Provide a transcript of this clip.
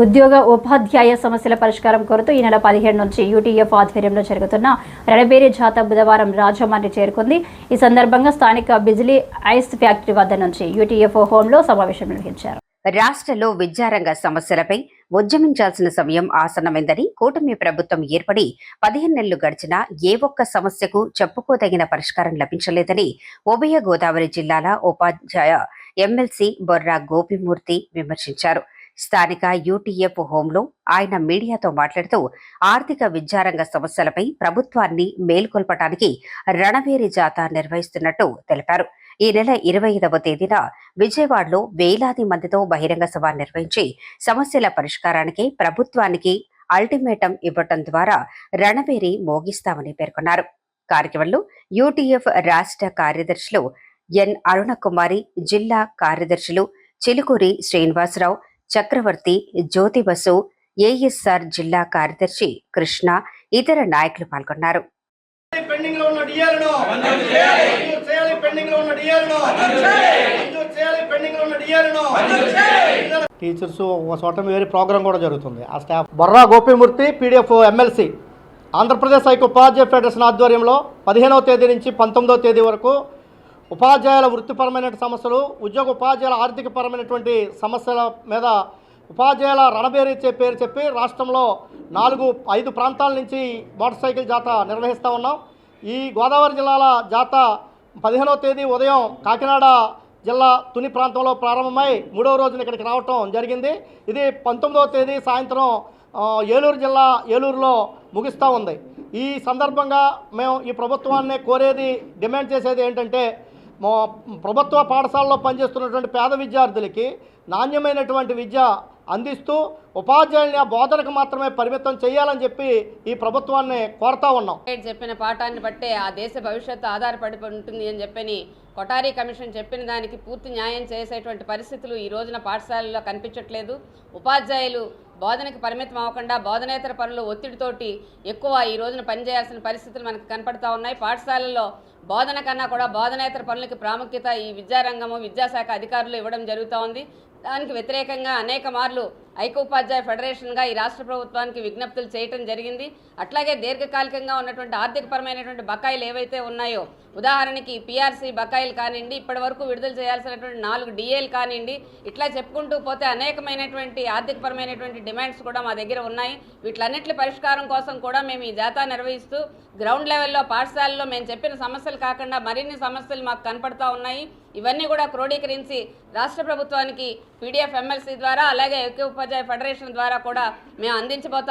ఉద్యోగ ఉపాధ్యాయ సమస్యల పరిష్కారం కోరుతూ ఈ నెల 17 నుంచి యూటీఎఫ్ ఆధ్వర్యంలో జరుగుతున్న రణబేరి జాత బుధవారం రాజమండ్రి చేరుకుంది. ఈ సందర్భంగా స్థానిక బిజిలీ ఐస్ ఫ్యాక్టరీ వద్ద నుంచి యూటీఎఫ్ హోంలో సమావేశం నిర్వహించారు. రాష్ట్రంలో విద్యారంగ సమస్యలపై ఉద్యమించాల్సిన సమయం ఆసన్నమైందని, కూటమి ప్రభుత్వం ఏర్పడి 15 నెలలు గడిచినా ఏ ఒక్క సమస్యకు చెప్పుకోదగిన పరిష్కారం లభించలేదని ఉభయ గోదావరి జిల్లాల ఉపాధ్యాయ ఎమ్మెల్సీ బొర్రా గోపిమూర్తి విమర్శించారు. స్థానిక యూటీఎఫ్ హోంలో ఆయన మీడియాతో మాట్లాడుతూ ఆర్థిక విద్యారంగ సమస్యలపై ప్రభుత్వాన్ని మేల్కొల్పటానికి రణబేరి జాత నిర్వహిస్తున్నట్టు తెలిపారు. ఈ నెల 25వ తేదీన విజయవాడలో వేలాది మందితో బహిరంగ సభ నిర్వహించి సమస్యల పరిష్కారానికి ప్రభుత్వానికి అల్టిమేటం ఇవ్వటం ద్వారా రణబేరి మోగిస్తామని పేర్కొన్నారు. కార్యక్రమంలో యూటీఎఫ్ రాష్ట్ర కార్యదర్శులు ఎన్ అరుణకుమారి, జిల్లా కార్యదర్శులు చిలుకూరి శ్రీనివాసరావు, చక్రవర్తి, జ్యోతిబసు, ఏఎస్ఆర్ జిల్లా కార్యదర్శి కృష్ణ, ఇతర నాయకులు పాల్గొన్నారు. టీచర్స్ చోట వేరే ప్రోగ్రామ్ కూడా జరుగుతుంది. ఆ staff Borra Gopi Murthy PDF MLC Andhra Pradesh ఐక్య ఉపాధ్యాయ ఫెడరేషన్ ఆధ్వర్యంలో 15వ తేదీ నుంచి 19వ తేదీ వరకు ఉపాధ్యాయుల వృత్తిపరమైన సమస్యలు, ఉద్యోగ ఉపాధ్యాయుల ఆర్థికపరమైనటువంటి సమస్యల మీద ఉపాధ్యాయుల రణబేరి పేరు చెప్పి రాష్ట్రంలో 4-5 ప్రాంతాల నుంచి మోటార్ సైకిల్ జాత నిర్వహిస్తూ ఉన్నాం. ఈ గోదావరి జిల్లాల జాత 15వ తేదీ ఉదయం కాకినాడ జిల్లా తుని ప్రాంతంలో ప్రారంభమై 3వ రోజున ఇక్కడికి రావటం జరిగింది. ఇది 19వ తేదీ సాయంత్రం ఏలూరు జిల్లా ఏలూరులో ముగిస్తూ ఉంది. ఈ సందర్భంగా మేము ఈ ప్రభుత్వాన్ని కోరేది, డిమాండ్ చేసేది ఏంటంటే, ప్రభుత్వ పాఠశాలలో పనిచేస్తున్నటువంటి పేద విద్యార్థులకి నాణ్యమైనటువంటి విద్య అందిస్తూ ఉపాధ్యాయుల్ని ఆ బోధనకు మాత్రమే పరిమితం చేయాలని చెప్పి ఈ ప్రభుత్వాన్ని కోరుతా ఉన్నాం. చెప్పిన పాఠాన్ని బట్టే ఆ దేశ భవిష్యత్తు ఆధారపడి ఉంటుంది అని చెప్పని కొఠారీ కమిషన్ చెప్పిన దానికి పూర్తి న్యాయం చేసేటువంటి పరిస్థితులు ఈ రోజున పాఠశాలల్లో కనిపించట్లేదు. ఉపాధ్యాయులు బోధనకి పరిమితం అవ్వకుండా బోధనేతర పనులు ఒత్తిడితోటి ఎక్కువ ఈ రోజున పనిచేయాల్సిన పరిస్థితులు మనకు కనపడతా ఉన్నాయి. పాఠశాలల్లో బోధన కన్నా కూడా బోధనేతర పనులకి ప్రాముఖ్యత ఈ విద్యారంగము, విద్యాశాఖ అధికారులు ఇవ్వడం జరుగుతూ ఉంది. దానికి వ్యతిరేకంగా అనేక మార్లు ఐక్య ఉపాధ్యాయ ఫెడరేషన్గా ఈ రాష్ట్ర ప్రభుత్వానికి విజ్ఞప్తులు చేయటం జరిగింది. అట్లాగే దీర్ఘకాలికంగా ఉన్నటువంటి ఆర్థికపరమైనటువంటి బకాయిలు ఏవైతే ఉన్నాయో, ఉదాహరణకి పీఆర్సీ బకాయిలు కానివ్వండి, ఇప్పటి వరకు విడుదల చేయాల్సినటువంటి 4 డిఏలు కానివ్వండి, ఇట్లా చెప్పుకుంటూ పోతే అనేకమైనటువంటి ఆర్థికపరమైనటువంటి డిమాండ్స్ కూడా మా దగ్గర ఉన్నాయి. వీటిలన్నింటి పరిష్కారం కోసం కూడా మేము ఈ జాతా నిర్వహిస్తూ గ్రౌండ్ లెవెల్లో పాఠశాలలో మేము చెప్పిన సమస్యలు కాకుండా మరిన్ని సమస్యలు మాకు కనపడతా ఉన్నాయి. ఇవన్నీ కూడా క్రోడీకరించి రాష్ట్ర ప్రభుత్వానికి పీడిఎఫ్ ఎమ్మెల్సీ ద్వారా, అలాగే ఐక్య ఉపాధ్యాయ ఫెడరేషన్ ద్వారా కూడా మేము అందించబోతాం.